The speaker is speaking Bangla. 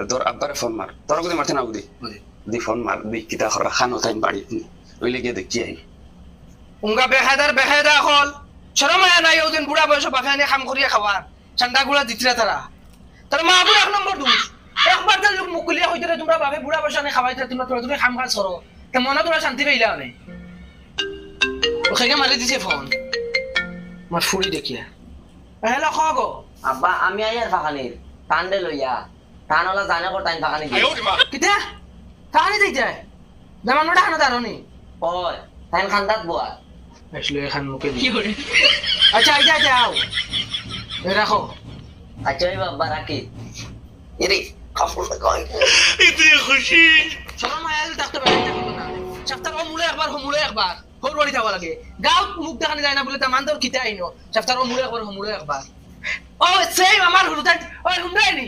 তোর আব্বারে ফোন মার তোর যদি মারতে না বুঝি দি ফোন মার দি কিতা খরা খানো টাইম বাড়ি ওইলে গিয়ে দেখি আই উঙ্গা বেখায়দা হল শরমায়া নাই ওদিন বুড়া বয়স বাপে আনি কাম করিয়া খাওয়ার ঠান্ডা গুলা দিতরা তারা মা বুড়া এক নম্বর দোষ একবার তো লোক মুকুলিয়া হইতে তোমরা বাপে বুড়া বয়স আনি খাওয়াইতে তোমরা তুমি খাম কাজ করো তে মনে তোমরা শান্তি পাইলা অনেক ওখানে মারি দিছে ফোন আমার ফুড়ি দেখিয়া হ্যালো খাগো আব্বা আমি আইয়ার ফাঁকানির টান্ডে লইয়া টানলা জানে কো টাইম ফাঁকানি দিয়ে কিতা কাহানি যাইতে জামান মোটা খানো দারনি ওই টাইম খান্দাত বুয়া আসলে এখান মুখে দি আচ্ছা আচ্ছা আও রাখো আচ্ছা ওই বাবা রাখি এরে কাপড় কই শরম আয়াল ডাক্তার বাইরে না সপ্তাহ মুলে একবার হোর বাড়ি যাওয়া লাগে গাঁও মুখ দেখানি যায় না বলে তা মানদর কিতে আইনো সপ্তাহ মুলে একবার ও সেই আমার হুরুতাই ওই হুমরাইনি